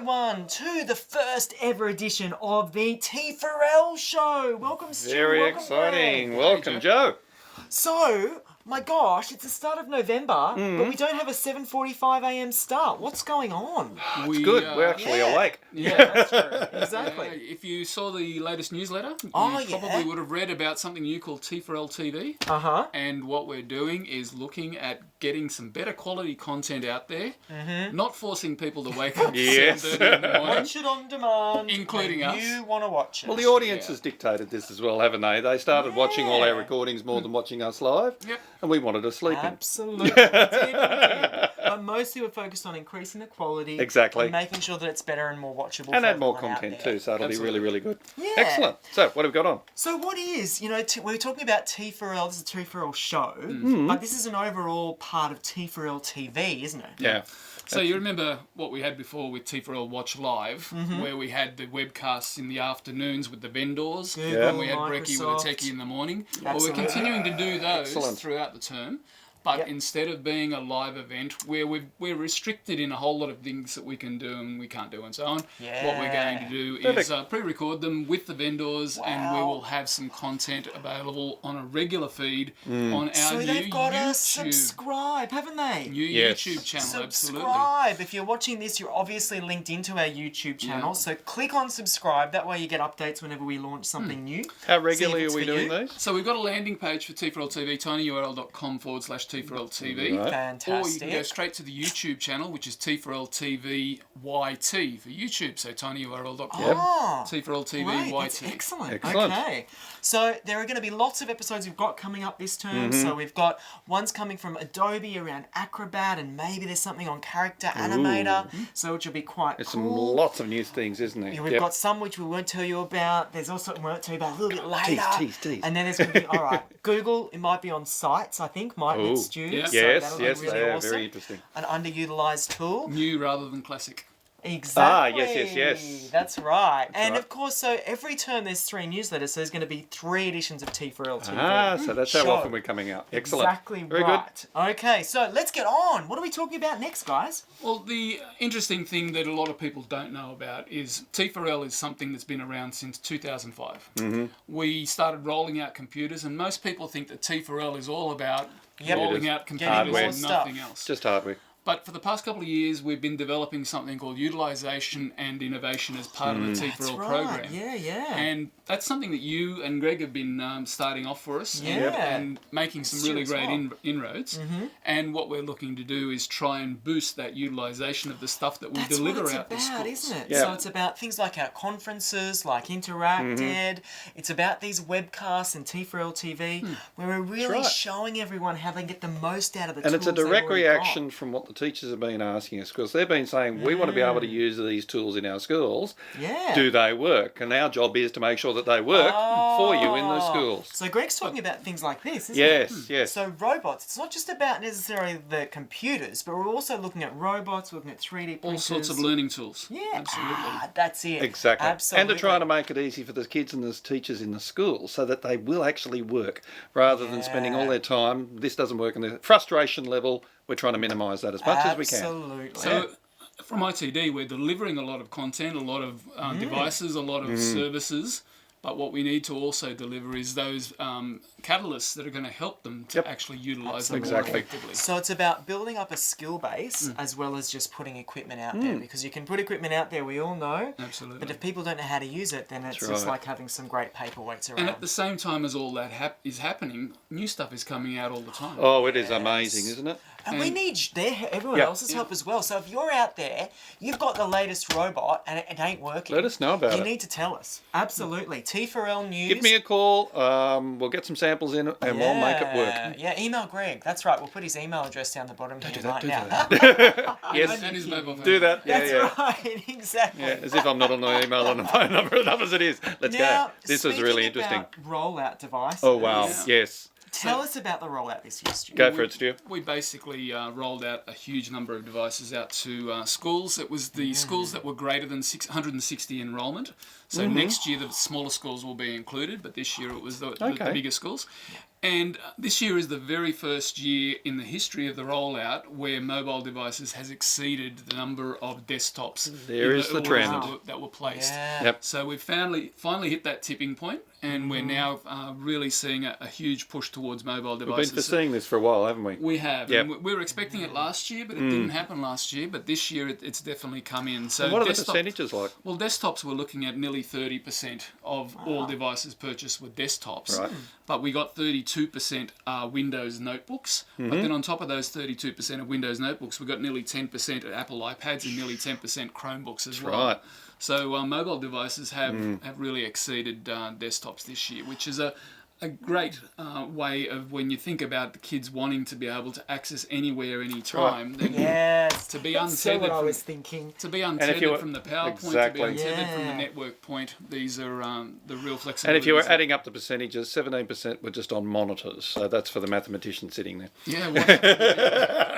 everyone to the first ever edition of the T4L Show. Welcome, Stu. Very Welcome, exciting. Greg. Welcome, Joe. So, my gosh, it's the start of November, but we don't have a 7:45 a.m. start. What's going on? It's good. We're actually awake. Yeah, that's true. Exactly. If you saw the latest newsletter, you yeah. probably would have read about something new called T4L TV. Uh-huh. And what we're doing is looking at getting some better quality content out there, not forcing people to wake up Yes. at 7:30 in the morning. Watch it on demand. Including when us. You want to watch it. Well, the audience has dictated this as well, haven't they? They started watching all our recordings more than watching us live, Yep. and we wanted to sleep in. Absolutely. We did. But mostly we're focused on increasing the quality. Exactly. And making sure that it's better and more watchable. And for add more everyone out content there. too, so it'll be really, really good. Yeah. Excellent. So, what have we got on? So what is, we were talking about T4L, this is a T4L show, but this is an overall part of T4L TV, isn't it? Yeah. So you remember what we had before with T4L Watch Live, where we had the webcasts in the afternoons with the vendors, Google, and we had Brecky with a Microsoft. techie in the morning. Absolutely. Well, we're continuing to do those Excellent. throughout the term. But instead of being a live event where we're restricted in a whole lot of things that we can do and we can't do and so on, what we're going to do is pre-record them with the vendors, and we will have some content available on a regular feed on our So new they've got to YouTube. subscribe, haven't they? New Yes. YouTube channel, absolutely. Subscribe. If you're watching this, you're obviously linked into our YouTube channel, so click on subscribe. That way you get updates whenever we launch something new. How regularly See if are we it's for doing you. these? So we've got a landing page for T4L TV, tinyurl.com/T4L TV. Right. Fantastic. Or you can go straight to the YouTube channel, which is T4L TV YT for YouTube. So tinyurl.com. Oh, T4L TV great, YT. that's excellent. Excellent. Okay. So there are going to be lots of episodes we've got coming up this term. So we've got ones coming from Adobe around Acrobat, and maybe there's something on Character Animator, so which will be quite There's cool. lots of new things, isn't there? Yeah, we've got some which we won't tell you about. There's also we won't tell you about a little bit later. Tease. And then there's going to be, all right, Google, it might be on sites, I think, might Ooh. with Stu. Yeah. So Yes, that'll be yes, really they are awesome. very interesting. An underutilised tool. New rather than classic. Exactly. yes. That's right. And right. of course, so every term there's 3 newsletters, so there's going to be 3 editions of T4L TV. So that's how Show. often we're coming out. Excellent. Exactly Very right. Okay, so let's get on. What are we talking about next, guys? Well, the interesting thing that a lot of people don't know about is T4L is something that's been around since 2005. We started rolling out computers, and most people think that T4L is all about rolling out computers Hardware. and nothing else. Just hardware. But for the past couple of years, we've been developing something called Utilisation and Innovation as part of the T4L program. Yeah. And that's something that you and Greg have been starting off for us and making some really great inroads. And what we're looking to do is try and boost that utilisation of the stuff that we deliver out to schools. That's what it's about, isn't it? Yeah. So it's about things like our conferences, like Interacted. It's about these webcasts and T4L TV, where we're really showing everyone how they get the most out of the tools. And it's a they've direct already reaction got. from what the teachers have been asking us, because they've been saying, we want to be able to use these tools in our schools. Yeah. Do they work? And our job is to make sure that they work for you in the schools. So Greg's talking about things like this, isn't he? Yes. So robots, it's not just about necessarily the computers, but we're also looking at robots, we're looking at 3D printers. All sorts of learning tools. Yeah, Absolutely. that's it. Exactly. Absolutely. And to try to make it easy for the kids and the teachers in the school so that they will actually work, rather than spending all their time, this doesn't work, and the frustration level, we're trying to minimise that as much as we can. Absolutely. So from ITD, we're delivering a lot of content, a lot of devices, a lot of services. But what we need to also deliver is those catalysts that are going to help them to actually utilise them more effectively. So it's about building up a skill base as well as just putting equipment out there, because you can put equipment out there, we all know. Absolutely. But if people don't know how to use it, then it's just like having some great paperweights around. And at the same time as all that is happening, new stuff is coming out all the time. Oh, it is amazing, isn't it? And we need everyone else's help as well. So if you're out there, you've got the latest robot and it ain't working. Let us know about You it. need to tell us. Absolutely. T4L News. Give me a call. We'll get some samples in and we'll make it work. Yeah, email Greg. That's right. We'll put his email address down the bottom here right now. Yes, And his mobile phone. do that. That's Yeah. right. Exactly. Yeah, as if I'm not on the email and the phone number enough as it is. Let's Now, go. This is really interesting. About rollout devices. Oh, wow. Yeah. Yes. Tell us about the rollout this year, Stu. Go for it, Stu. We basically rolled out a huge number of devices out to schools. It was the schools that were greater than 160 enrolment. So next year the smaller schools will be included, but this year it was the bigger schools. And this year is the very first year in the history of the rollout where mobile devices has exceeded the number of desktops. There is the trend. That were placed. Yeah. Yep. So we've finally hit that tipping point, and we're now really seeing a huge push towards mobile We've devices. been foreseeing this for a while, haven't we? We have. Yep. And we were expecting it last year, but it didn't happen last year. But this year it's definitely come in. So And what are the percentages like? Well, desktops we're looking at nearly 30% of all devices purchased were desktops. Right. But we got 32% Windows notebooks. But then on top of those 32% of Windows notebooks, we got nearly 10% of Apple iPads and nearly 10% Chromebooks as well. Right. So mobile devices have really exceeded desktops this year, which is a great way of when you think about the kids wanting to be able to access anywhere, anytime. Then Yes. to be That's so untethered what I from- was thinking. To be if untethered you were- from the power Exactly. point, to be untethered from the Yeah. network point, these are the real flexibilities. And if you were adding up the percentages, 17% were just on monitors. So that's for the mathematician sitting there. Yeah, well,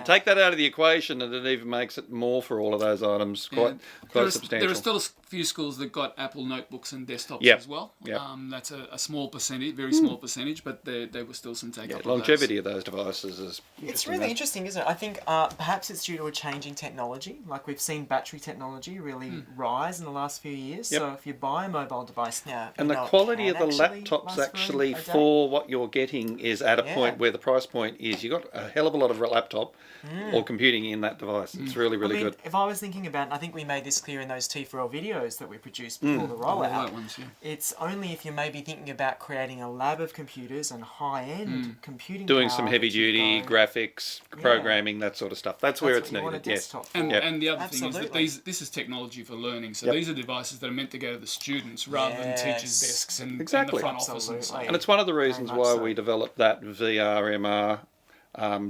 Take that out of the equation and it even makes it more for all of those items. Quite substantial. there are still a few schools that got Apple notebooks and desktops Yep. as well. Yep. That's a small percentage, very small percentage, but there were still some take up. of Longevity of those devices is It's really interesting, isn't it? I think perhaps it's due to a change in technology. Like we've seen battery technology really rise in the last few years. Yep. So if you buy a mobile device now, And you the know it quality of can the actually laptops last for actually a day. for what you're getting is at a Yeah. point where the price point is you got a hell of a lot of laptop or computing in that device. It's really, really I mean, good. if I was thinking about, and I think we made this clear in those T4L videos that we produced before the rollout, Rollout ones, yeah. it's only if you're maybe thinking about creating a lab of computers and high-end computing Doing power some heavy that you duty go- graphics, programming, that sort of stuff. That's where That's it's what you want a needed. Yes. desktop And, for. and the other thing is that Absolutely. this is technology for learning. So Yep. these are devices that are meant to go to the students rather than Yes. teachers' desks and Exactly. the front office and so Absolutely. on. And it's one of the reasons much why so. we developed that VRMR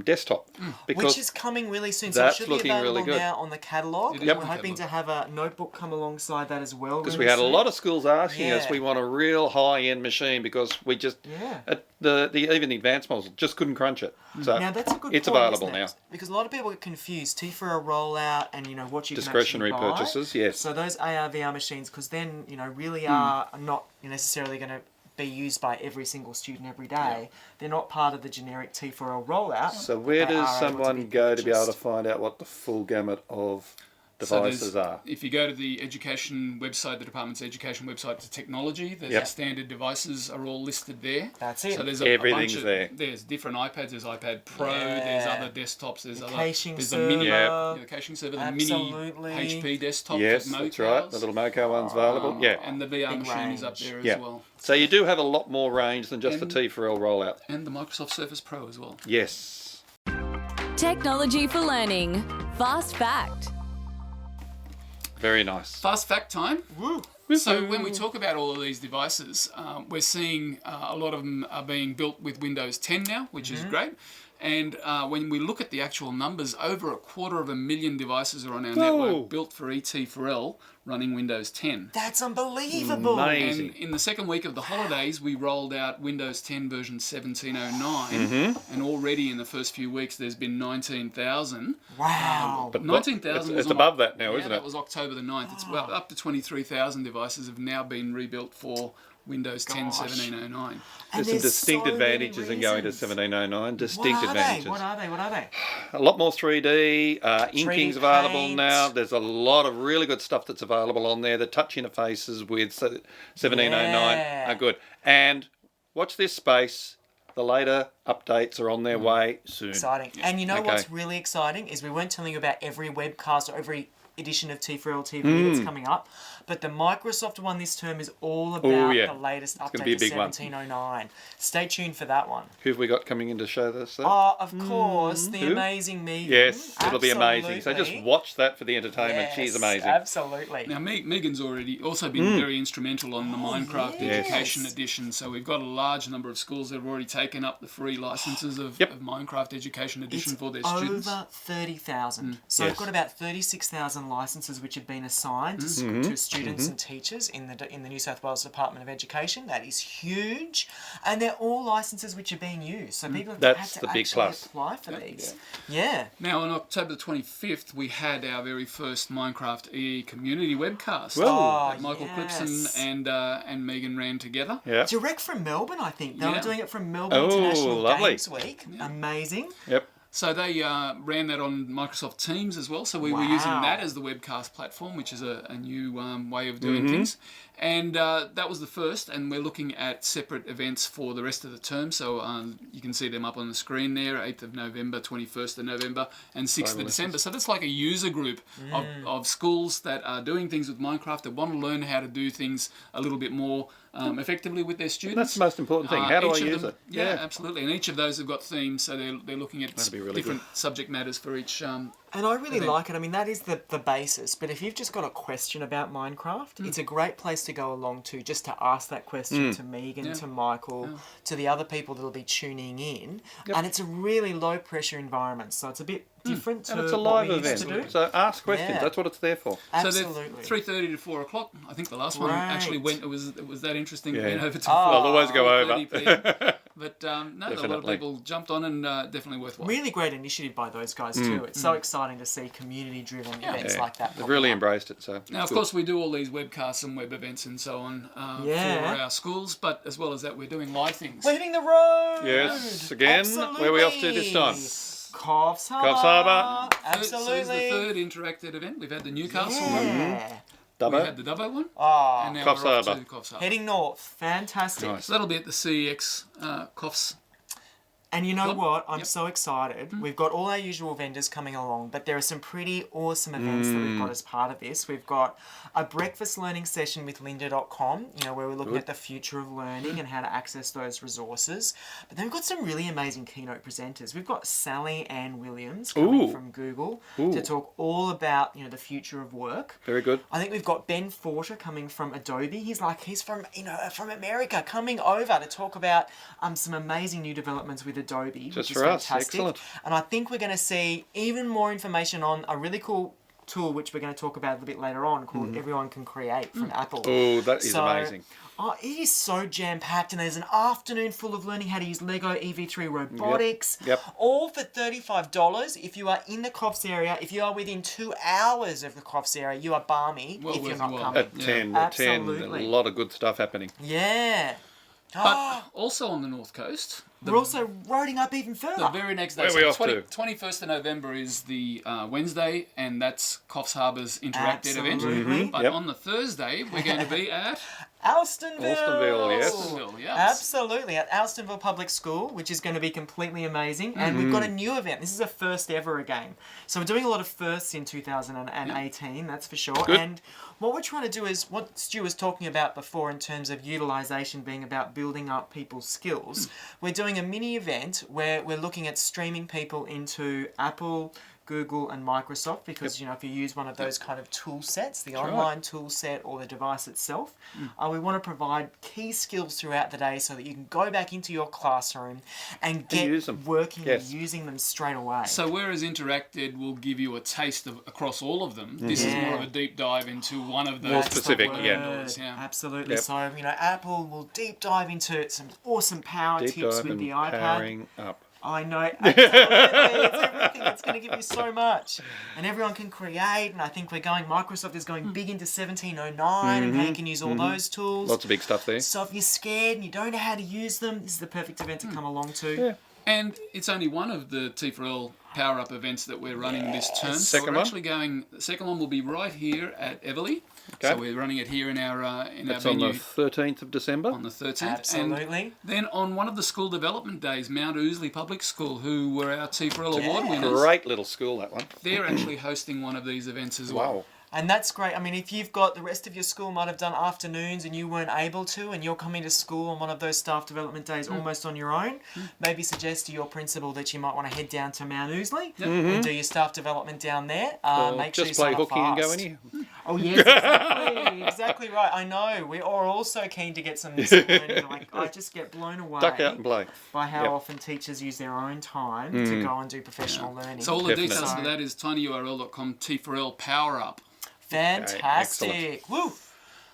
desktop. Because Which is coming really soon. So it that's should be looking really available good. now on the catalogue. It is We're on the hoping to have a notebook come alongside that as well. because really we had a soon. lot of schools asking us, Yeah. we want a real high-end machine because we just, Yeah. the even the advanced models just couldn't crunch it. So Now that's a good it's point, available isn't it? now. Because a lot of people get confused. T4L Rollout and what you Discretionary can actually buy. purchases, yes. So those AR VR machines, because then really are not necessarily going to be used by every single student every day. They're not part of the generic T4L rollout. So where They does are able to someone be go to be able to purchased. find out what the full gamut of So devices are? if you go to the education website, the department's education website to technology, there's Yep. the standard devices are all listed there. That's it. So there's Everything's bunch of, there. There's different iPads, there's iPad Pro, Yeah. there's other desktops, there's The other caching there's server. the mini Yeah. the caching server, the Absolutely. mini HP desktop Yes, with that's right. The little Moco one's available. Yeah. and the VR Big machine is up range. there Yeah. as well. So you do have a lot more range than just And- the T4L rollout. And the Microsoft Surface Pro as well. Yes. Technology for learning. Fast fact. Very nice. Fast fact time. So when we talk about all of these devices, we're seeing a lot of them are being built with Windows 10 now, which is great. And when we look at the actual numbers, over 250,000 devices are on our Whoa. network built for ET4L running Windows 10. That's unbelievable. Amazing. And in the second week of the holidays, we rolled out Windows 10 version 1709, and already in the first few weeks, there's been 19,000. Wow. But 19,000 was it's on above that now, yeah, isn't that it? was October the 9th. It's well up to 23,000 devices have now been rebuilt for Windows 10 Gosh. 1709. And There's some distinct so many advantages in going to reasons. 1709. Distinct advantages. What are they? A lot more 3D. Inking's available paint. now. There's a lot of really good stuff that's available on there. The touch interfaces with 1709 Yeah. are good. And watch this space. The later updates are on their way soon. Exciting. And you know Okay. what's really exciting is we weren't telling you about every webcast or every edition of T4L TV that's coming up, but the Microsoft one this term is all about yeah. the latest gonna update be a to big one. 1709. Stay tuned for that one. Who have we got coming in to show this? Oh, of course, the Who? amazing Megan. Yes, it'll be amazing. So just Absolutely. watch that for the entertainment. She's Yes, amazing. Absolutely. Now, Megan's also been very instrumental on the Minecraft yes. Education Edition. So we've got a large number of schools that have already taken up the free licenses of, Yep. of Minecraft Education Edition It's for their students. over 30,000. So Yes. we've got about 36,000 education licences which have been assigned to students and teachers in the New South Wales Department of Education. That is huge. And they're all licences which are being used. So people have had to actually apply for these. Yeah. Now, on October the 25th, we had our very first Minecraft EE community webcast. Oh, Michael Clipson and Megan ran together. Yeah. Direct from Melbourne, I think. They were doing it from Melbourne Oh, International lovely. Games Week. Yeah. Amazing. Yep. So they ran that on Microsoft Teams as well. So we were using that as the webcast platform, which is a new way of doing things. And that was the first, and we're looking at separate events for the rest of the term. So you can see them up on the screen there, 8th of November, 21st of November, and 6th of December. So that's like a user group of schools that are doing things with Minecraft, that want to learn how to do things a little bit more effectively with their students. That's the most important thing. How do I use it? Yeah, absolutely. And each of those have got themes, so they're looking at different subject matters for each. And I really like it. I mean, that is the basis. But if you've just got a question about Minecraft, it's a great place to go along to, just to ask that question to Megan, to Michael, to the other people that'll be tuning in. And it's a really low pressure environment, so it's a bit different to and it's a live event, so ask questions. That's what it's there for. Absolutely. So 3:30 to 4 o'clock. I think the last one actually went. It was that interesting. Yeah. Went over to I'll always go over. 4:30 PM. But no, a lot of people jumped on, and definitely worthwhile. Really great initiative by those guys too. It's so exciting to see community-driven events like that. They've really embraced it. So now, of course, we do all these webcasts and web events and so on for our schools, but as well as that, we're doing live things. We're hitting the road. yes, again, where are we off to this time? Coffs Harbour. Coffs Harbour. Absolutely. So it's the third interactive event. We've had the Newcastle one. Yeah. We had the Dubbo one. Oh, And now Coffs we're off Harbour. to Coffs Harbour. heading north. Fantastic. Nice. So that'll be at the CEX Coffs. And you know what? I'm so excited. We've got all our usual vendors coming along, but there are some pretty awesome events that we've got as part of this. We've got a breakfast learning session with lynda.com, where we're looking at the future of learning and how to access those resources. But then we've got some really amazing keynote presenters. We've got Sally Ann Williams coming from Google to talk all about, the future of work. Very good. I think we've got Ben Forter coming from Adobe. He's from America, coming over to talk about some amazing new developments with Adobe, Just which is for us. fantastic. Excellent. And I think we're going to see even more information on a really cool tool, which we're going to talk about a little bit later on, called Everyone Can Create from Apple. Oh, that is amazing. Oh, it is so jam-packed, and there's an afternoon full of learning how to use Lego EV3 robotics. Yep. All for $35 if you are in the Coffs area. If you are within 2 hours of the Coffs area, you are balmy if you're not coming. At 10, Absolutely. a lot of good stuff happening. Yeah. But also on the North Coast. We're also roading up even further. The very next day, Where are we off to? 21st of November is the Wednesday, and that's Coffs Harbour's interactive event. But on the Thursday, we're going to be at Alstonville. Yes. Alstonville, yes. Absolutely, at Alstonville Public School, which is going to be completely amazing. And we've got a new event. This is a first ever again. So we're doing a lot of firsts in 2018, that's for sure. Good. And what we're trying to do is what Stu was talking about before in terms of utilisation being about building up people's skills. We're doing a mini event where we're looking at streaming people into Apple, Google and Microsoft, because if you use one of those kind of tool sets, the online tool set or the device itself, we want to provide key skills throughout the day so that you can go back into your classroom and get working and using them straight away. So whereas Interacted will give you a taste of across all of them, this is more of a deep dive into one of those More specific, Absolutely. Yep. So, Apple will deep dive into some awesome power Deep tips dive with and the iPad. powering up. I know, absolutely. It's everything. It's going to give you so much. And everyone can create, and I think Microsoft is going big into 1709 and how you can use all those tools. Lots of big stuff there. So if you're scared and you don't know how to use them, this is the perfect event to come along to. Yeah. And it's only one of the T4L Power Up events that we're running this term. Second so we're one? actually the second one will be right here at Everleigh. Okay. So we're running it here in our That's our on venue. the 13th of December. On the 13th. Absolutely. And then on one of the school development days, Mount Ousley Public School, who were our T4L award winners, Great little school, that one. they're actually hosting one of these events as well. Wow. And that's great. I mean, if you've got the rest of your school might have done afternoons and you weren't able to, and you're coming to school on one of those staff development days almost on your own, maybe suggest to your principal that you might want to head down to Mount Ousley and do your staff development down there. Make sure just you play sign up hooky and go fast. anyhow. Oh yes, exactly right. I know. We are also keen to get some learning. I just get blown away Duck out and play. by how often teachers use their own time to go and do professional learning. So all the details for that is tinyurl.com T4L Power Up. Fantastic. Woo!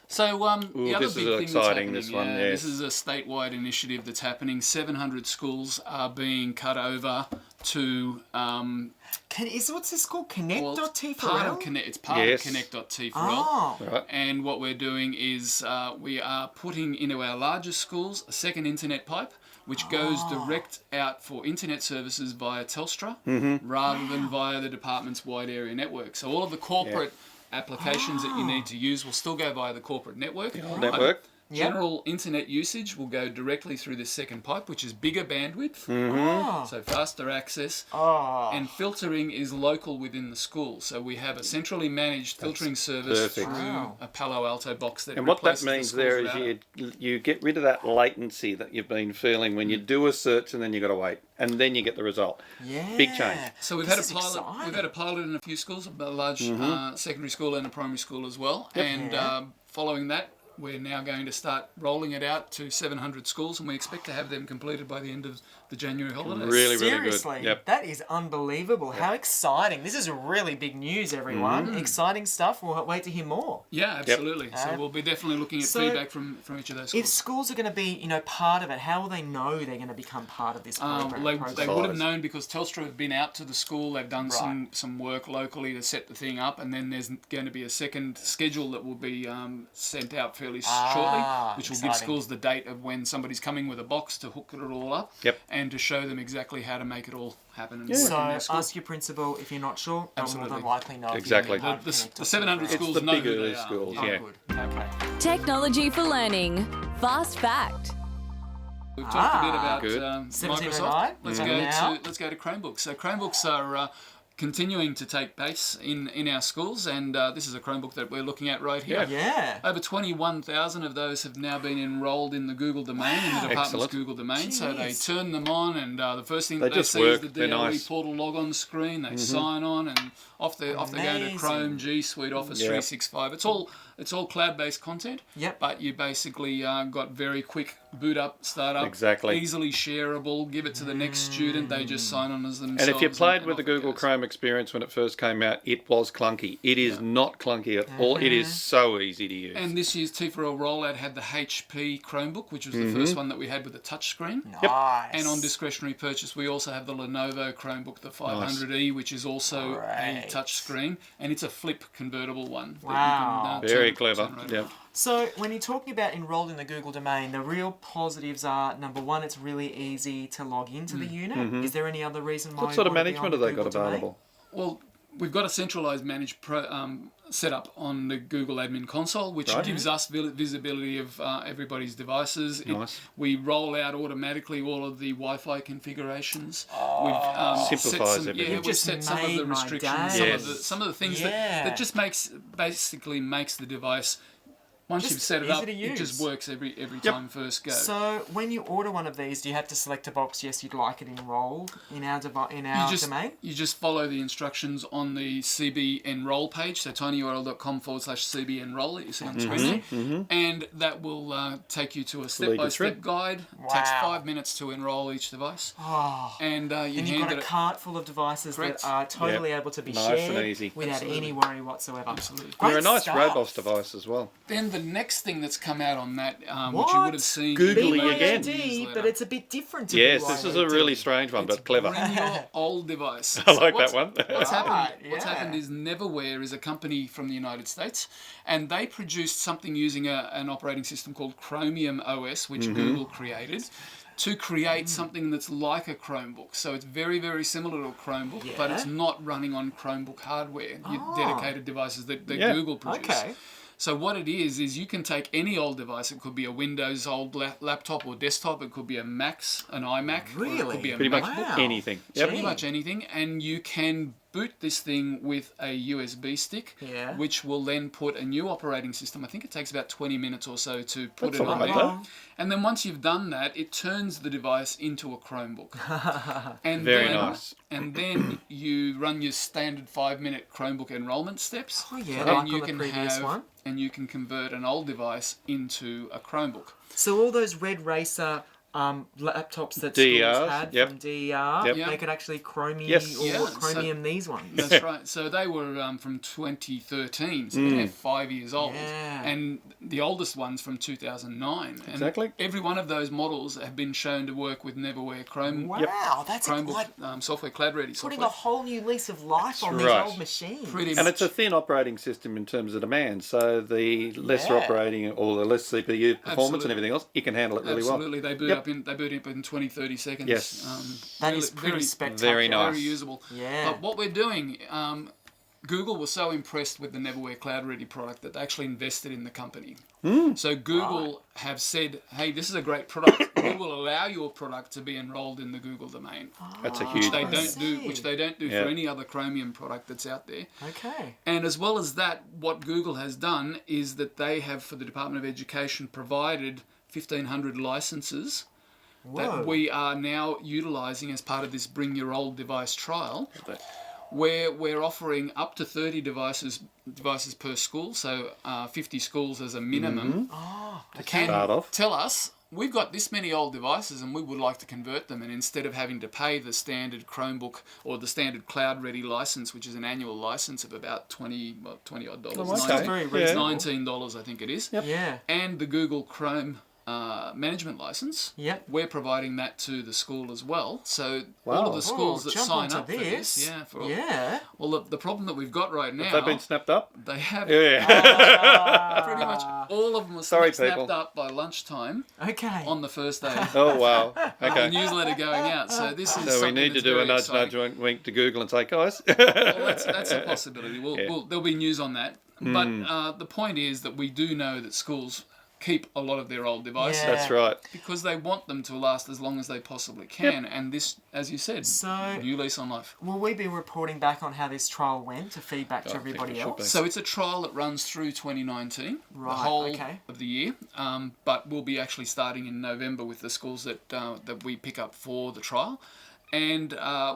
So the other this big is thing exciting, that's this happening, one, yes. this is a statewide initiative that's happening. 700 schools are being cut over to... what's this called? Connect.T4L? It's part of Connect.T4L. Oh. Right. And what we're doing is we are putting into our largest schools a second internet pipe, which goes direct out for internet services via Telstra rather than via the department's wide area network. So all of the corporate applications that you need to use will still go via the corporate network. Network. General internet usage will go directly through this second pipe, which is bigger bandwidth, so faster access, and filtering is local within the school. So we have a centrally managed filtering service through a Palo Alto box that And what that replaces means the there school's is router. you get rid of that latency that you've been feeling when you do a search and then you got to wait and then you get the result. Yeah. Big change. So we've had a pilot. Exciting. We've had a pilot in a few schools, a large secondary school and a primary school as well. And following that, we're now going to start rolling it out to 700 schools, and we expect to have them completed by the end of the January holidays. Really, really Seriously, good. Yep. that is unbelievable. How exciting. This is really big news, everyone. Exciting stuff. We'll wait to hear more. Yeah, absolutely. So we'll be definitely looking at feedback from each of those schools. If schools are going to be, part of it, how will they know they're going to become part of this program? They would have known because Telstra have been out to the school. They've done some work locally to set the thing up, and then there's going to be a second schedule that will be sent out fairly shortly, which will give schools the date of when somebody's coming with a box to hook it all up and to show them exactly how to make it all happen. And So work in their school. ask your principal if you're not sure. Absolutely. They'll more than likely know. Exactly. If you're The 700 It's schools the know who bigger they are. schools, Oh, yeah. good. Okay. Technology for learning. Fast fact. We've talked a bit about Good. Microsoft. 1709. Let's go to Chromebooks. So Chromebooks are continuing to take base in our schools, and this is a Chromebook that we're looking at right here. Yeah. Over 21,000 of those have now been enrolled in the Google domain, in the department's Excellent. Google domain. Jeez. So they turn them on, and the first thing They that they just see work. is the They're DLE nice. portal logon screen. They sign on, and off they go to Amazing. Chrome, G Suite, Office 365. It's all cloud-based content. Yep. But you basically got very quick boot up, start up. Exactly. Easily shareable. Give it to the next student. They just sign on as themselves. And if you played and with the off it Google goes. Chrome experience when it first came out, it was clunky. It is not clunky at all. It is so easy to use. And this year's T4L Rollout had the HP Chromebook, which was the first one that we had with a touchscreen. Nice. And on discretionary purchase, we also have the Lenovo Chromebook, the 500E, which is also a touch screen, and it's a flip convertible one. that you Wow. can, Very turn clever. right Yep. around. So when you're talking about enrolled in the Google domain, the real positives are, number one, it's really easy to log into the unit. Is there any other reason why What sort of you wanna be on management have the they got Google domain? available? Well, we've got a centralized managed setup on the Google Admin Console, which gives us visibility of everybody's devices. Nice. We roll out automatically all of the Wi-Fi configurations. Simplifies everything. Yeah, You've we've just set some of made the my restrictions, day. some of the things Yeah. that just makes the device. Once Just you've set it easy up, to it just use. works every time first go. So when you order one of these, do you have to select a box, yes, you'd like it enrolled in our domain? You just follow the instructions on the CB Enroll page, so tinyurl.com/CB Enroll that you see on screen, and that will take you to a step-by-step guide. Takes 5 minutes to enroll each device, and you And you've hand got a it. cart full of devices Correct. that are totally able to be Nice shared and easy. without Absolutely. any worry whatsoever. Absolutely. Great They're a nice stuff. robust device as well. Then the next thing that's come out on that, which you What? would have seen, Googly in the again. BYOD, newsletter. but it's a bit different to Yes, BYOD. this is a really strange one, but clever. Bring your old device. I like What's- that one. What's happened? Right, What's yeah. happened is Neverware is a company from the United States, and they produced something using an operating system called Chromium OS, which Google created, to create something that's like a Chromebook. So it's very, very similar to a Chromebook, but it's not running on Chromebook hardware. Your dedicated devices that Google produce. Okay. So what it is you can take any old device. It could be a Windows old laptop or desktop. It could be a Mac, an iMac. Or it Really? could be a Pretty much MacBook. Wow. anything. Yep. Pretty much anything, and you can boot this thing with a USB stick, Yeah. which will then put a new operating system. I think it takes about 20 minutes or so to put That's it all on right, there. though. And then once you've done that, it turns the device into a Chromebook. And Very then, nice. And then you run your standard 5-minute Chromebook enrollment steps. Oh, yeah, and like you on the can previous one. And you can convert an old device into a Chromebook. So all those Red Racer laptops that DERs, schools had yep. from DER, Yep. they could actually chromium Yes. or Yeah, chromium these ones. That's right. So they were from 2013, so they're 5 years old. Yeah. And the oldest one's from 2009. And Exactly. every one of those models have been shown to work with Neverware Wow, that's Chromebook like software, Cloudready putting software. a whole new lease of life on these right. old machines. Pretty And much. it's a thin operating system in terms of demand, so the lesser Yeah. operating or the less CPU performance Absolutely. and everything else, it can handle it really Absolutely, well. they boot Yep. up in 20, 30 seconds. Yes. That is pretty very, spectacular. very nice. very usable. Yeah. But what we're doing, Google was so impressed with the Neverware Cloudready product that they actually invested in the company. So Google have said, hey, this is a great product. We will allow your product to be enrolled in the Google domain. That's a huge They one. don't do, which they don't do Yeah. for any other Chromium product that's out there. Okay. And as well as that, what Google has done is that they have, for the Department of Education, provided 1,500 licenses that we are now utilising as part of this Bring Your Old Device trial, where we're offering up to 30 devices per school, so 50 schools as a minimum. Can Start off. tell us, we've got this many old devices and we would like to convert them, and instead of having to pay the standard Chromebook or the standard Cloudready license, which is an annual license of about $20 odd dollars, Oh, okay. That's very Yeah. reasonable. $19 I think it is, Yeah. and the Google Chrome management license, Yep. we're providing that to the school as well. So all Wow. of the schools that jump sign onto up for this, Yeah. well, the problem that we've got right now, They've been snapped up? they have Yeah. pretty much all of them are Sorry, snapped people. up by lunchtime Okay. on the first day. Oh, wow. The Okay. newsletter going out. So this is So we something need to that's do a very nudge, exciting. nudge, wink to Google and say, guys. Well, that's a possibility. There'll be news on that. But the point is that we do know that schools keep a lot of their old devices Yeah. That's right. because they want them to last as long as they possibly can. And this, as you said, So- new lease on life. Will we be reporting back on how this trial went to feedback to I think everybody we should else? be. So it's a trial that runs through 2019, Right, the whole okay. of the year. But we'll be actually starting in November with the schools that we pick up for the trial. And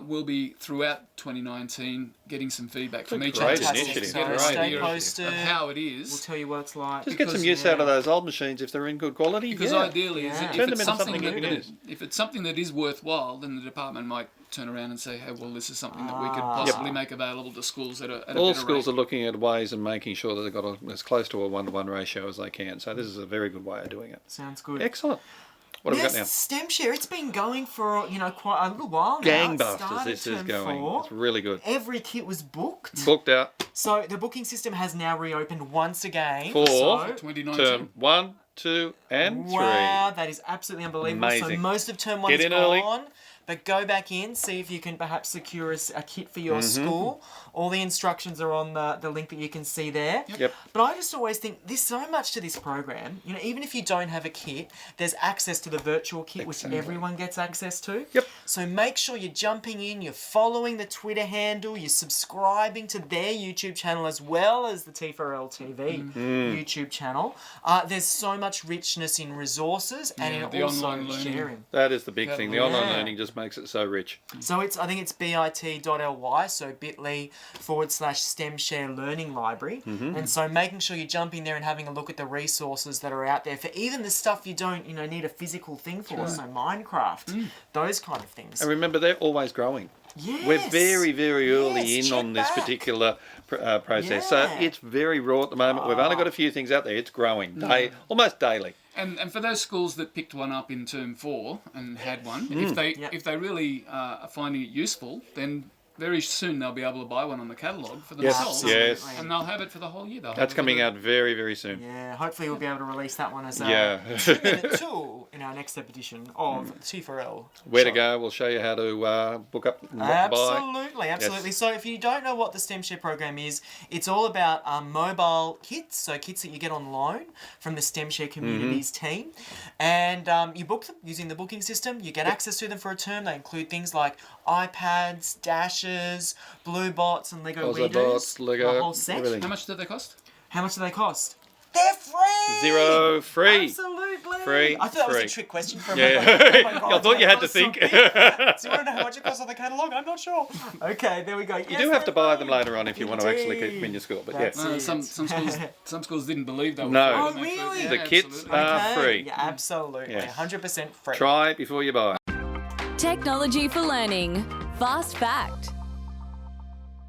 we'll be throughout 2019 getting some feedback from each great of the schools initiative, to get great an idea initiative. of Posted. how it is. We'll tell you what it's like. Just get some Because- use out of those old machines if they're in good quality. Because yeah. ideally, Yeah. if Turn them it's into something something you can use. if it's something that is worthwhile, then the department might turn around and say, "Hey, well, this is something that we could possibly make available to schools at a All better schools rate." are looking at ways and making sure that they've got as close to a 1-to-1 ratio as they can. So this is a very good way of doing it. Sounds good. Excellent. What have we got now? STEMShare, it's been going for, quite a little while now. It Gangbusters, started this is term going. 4. It's really good. Every kit was booked. Booked out So the booking system has now reopened once again. for So, 2019. term 1, 2, and 3. wow, that is absolutely unbelievable. So Amazing. most of term 1 Get is in early. gone. But go back in, see if you can perhaps secure a kit for your Mm-hmm. school. All the instructions are on the link that you can see there. Yep. But I just always think there's so much to this program. Even if you don't have a kit, there's access to the virtual kit, which everyone gets access to. Yep. So make sure you're jumping in, you're following the Twitter handle, you're subscribing to their YouTube channel as well as the T4L TV YouTube channel. There's so much richness in resources and Yeah, in the also online learning. sharing. That is the big thing. The online Yeah. learning just makes it so rich. So I think it's bit.ly, so bit.ly/STEMShare Learning Library. And so making sure you're jumping there and having a look at the resources that are out there for even the stuff you don't, need a physical thing for. So Minecraft, those kind of things. And remember, they're always growing. Yes. We're very, very early Yes, in on this check back. particular process. So Yeah. it's very raw at the moment. We've only got a few things out there. It's growing almost daily. And for those schools that picked one up in term 4 and had one, if they really are finding it useful, then very soon they'll be able to buy one on the catalogue for themselves. Yes. And they'll have it for the whole year. That's coming out very, very soon. Yeah, hopefully we'll be able to release that one as a Yeah. 2-minute tool in our next edition of T4L. Where to Show. go, we'll show you how to book up and what to buy. Absolutely. Yes. So if you don't know what the STEMShare program is, it's all about mobile kits, so kits that you get on loan from the STEMShare Communities team. And you book them using the booking system. You get access to them for a term. They include things like iPads, dashes, Sketches, Blue Bots, and Lego Ozobots, Readers. Lego, the whole set. everything. How much do they cost? How much do they cost? They're free! 0 free. Absolutely. Free, I thought that was free. a trick question for a Yeah. moment. Oh my God, I thought you had to cost something. think. Do you want to know how much it costs on the catalogue? I'm not sure. Okay, there we go. You do have to buy them later on if you want to actually keep them in your school. But That's yeah, it. Some schools didn't believe they were No. free. when Oh, they first- really? Yeah, The kits absolutely. are free. Yeah, absolutely. Yes. 100% free. Try before you buy. Technology for learning. Fast fact.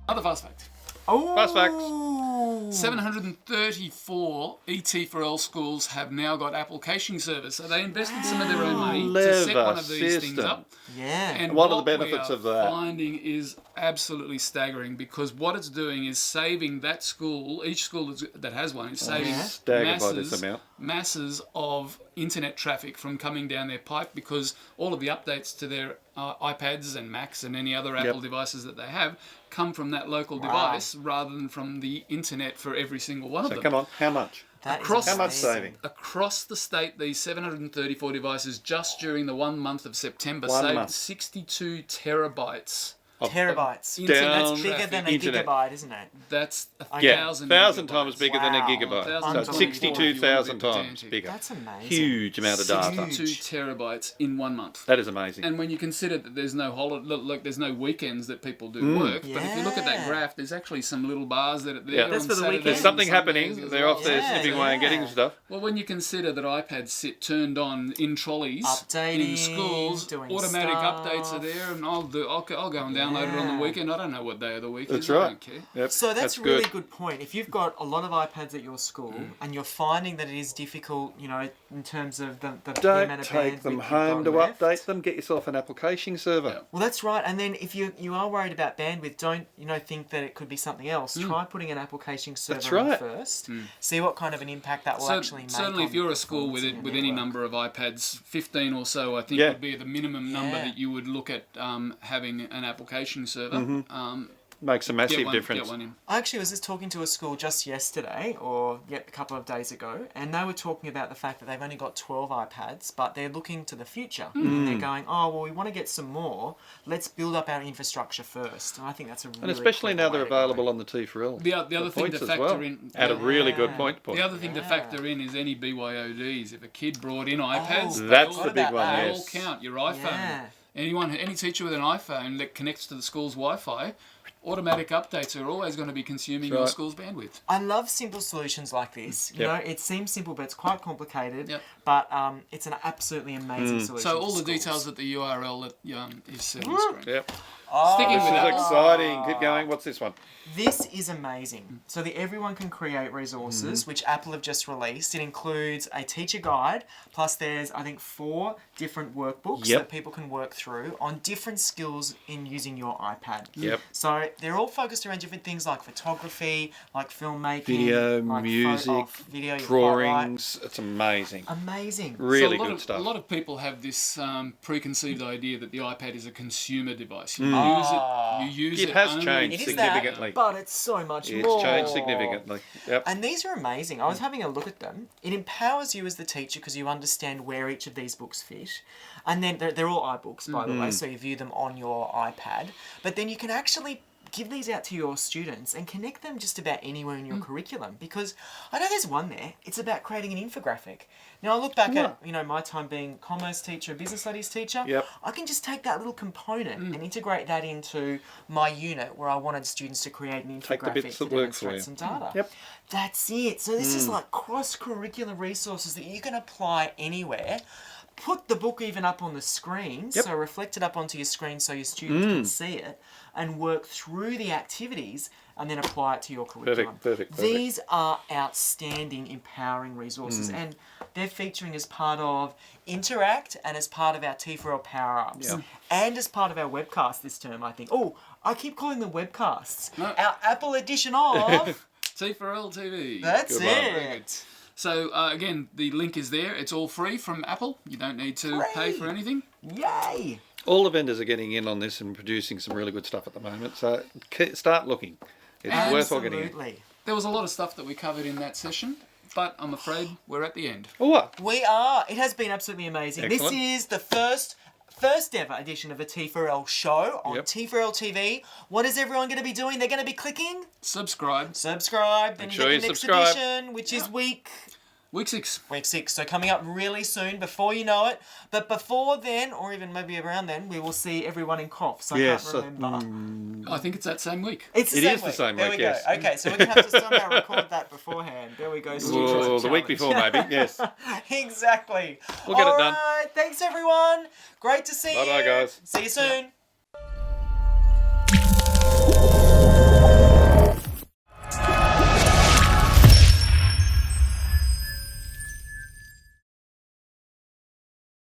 Another fast fact. Oh. Fast facts. 734 ET4L schools have now got Apple caching service. So they invested some of their own money to set one of these things system. up. Yeah. And What are the what benefits we are of that? finding is absolutely staggering, because what it's doing is saving that school, each school that has one, is saving Staggered by this amount. masses of internet traffic from coming down their pipe, because all of the updates to their iPads and Macs and any other Apple devices that they have come from that local device rather than from the internet for every single one of So them. come on, how much? That is Across- How much amazing. saving? Across the state, these 734 devices just during the 1 month of September 1 saved month. 62 terabytes. Terabytes. Internet Down- That's bigger traffic. than a Internet. gigabyte, isn't it? That's Yeah, 1,000 1,000 times bigger than a Wow. gigabyte. So 1,000 it's 62,000 times pedantic. bigger. That's amazing. Huge amount of data. 62 terabytes in 1 month. That is amazing. And when you consider that there's no look, there's no weekends that people do work, but if you look at that Yeah. graph, there's actually some little bars that are there. Yeah. on That's for the Saturdays weekend. There's and something Sundays happening. as They're well. off there Yeah, sniffing away and getting yeah. stuff. Well, when you consider that iPads sit turned on in trolleys Updating, in schools, doing automatic stuff. updates are there, and I'll go and download it on Yeah. the weekend. I don't know what day of the week That's is. I right. don't care. Yep. So that's a good. really good point. If you've got a lot of iPads at your school and you're finding that it is difficult, you know, in terms of the amount Don't of take bandwidth them you've home to got left. update them. Get yourself an Apple caching server. Yeah. Well, that's right. And then if you are worried about bandwidth, don't think that it could be something else. Try putting an Apple caching server That's right. in first. See what kind of an impact that will actually make. Certainly, if on you're a school performance with in with your any network. number of iPads, 15 or so, I think Yeah. would be the minimum number Yeah. that you would look at having an application server. Makes a massive Get difference. one in. I actually was just talking to a school just yesterday, or a couple of days ago, and they were talking about the fact that they've only got 12 iPads, but they're looking to the future. And they're going, oh, well, we want to get some more. Let's build up our infrastructure first. And I think that's a really And especially clever now they're way to go. available on the T4L. The other thing points to as factor well. in. At a really good Yeah. point. The other thing to factor in is any BYODs. If a kid brought in iPads, Oh, they That's all- the big about one, that. They all yes. count. Your iPhone. Yeah. Any teacher with an iPhone that connects to the school's Wi-Fi, automatic updates are always going to be consuming your right. school's bandwidth. I love simple solutions like this. You Yep. know, it seems simple, but it's quite complicated. Yep. But it's an absolutely amazing solution. So for all the schools. details at the URL that is set on screen. Yep. Sticking This with is that, exciting. Keep going. What's this one? This is amazing. So the Everyone Can Create resources, which Apple have just released, it includes a teacher guide, plus there's, I think, 4 different workbooks Yep. that people can work through on different skills in using your iPad. Yep. So they're all focused around different things like photography, like filmmaking, Video, like music, video, you're quite right. drawings. It's amazing. Amazing. Really so a lot good of, stuff. A lot of people have this preconceived idea that the iPad is a consumer device. You use it. It has only- changed It is that, significantly. but it's so much It's more. changed significantly. Yep. And these are amazing. I was having a look at them. It empowers you as the teacher because you understand where each of these books fit. And then they're all iBooks, by the way, so you view them on your iPad. But then you can actually give these out to your students and connect them just about anywhere in your curriculum. Because I know there's one there. It's about creating an infographic. Now, I look back at, my time being commerce teacher, business studies teacher. Yep. I can just take that little component and integrate that into my unit where I wanted students to create an infographic Take the bits to that work for demonstrate you. some data. Yep. That's it. So this is like cross-curricular resources that you can apply anywhere. Put the book even up on the screen, Yep. so reflect it up onto your screen so your students can see it, and work through the activities and then apply it to your curriculum. Perfect. These are outstanding, empowering resources, and they're featuring as part of Interact and as part of our T4L Power-Ups, Yeah. and as part of our webcast this term, I think. Oh, I keep calling them webcasts. No. Our Apple edition of... T4L TV. That's Good one. Very good. it. So again, the link is there. It's all free from Apple. You don't need to pay for anything. Yay! All the vendors are getting in on this and producing some really good stuff at the moment. So start looking. It's worthwhile getting in. Absolutely. There was a lot of stuff that we covered in that session, but I'm afraid we're at the end. Oh, what? We are. It has been absolutely amazing. Excellent. This is the first first ever edition of the T4L Show on Yep. T4L TV. What is everyone going to be doing? They're going to be clicking Subscribe. subscribe. Then Make you sure get you the next subscribe. edition, which is week Week 6. 6. So coming up really soon, before you know it. But before then, or even maybe around then, we will see everyone in Coffs. I Yes, can't remember. I think it's that same week. It's the It same is the week. same There week, we yes. go. Okay, so we're going to have to somehow record that beforehand. There we go. Well, the week before, maybe. Yes. Exactly. We'll get it done. All right, thanks everyone. Great to see you. Bye-bye, guys. See you soon.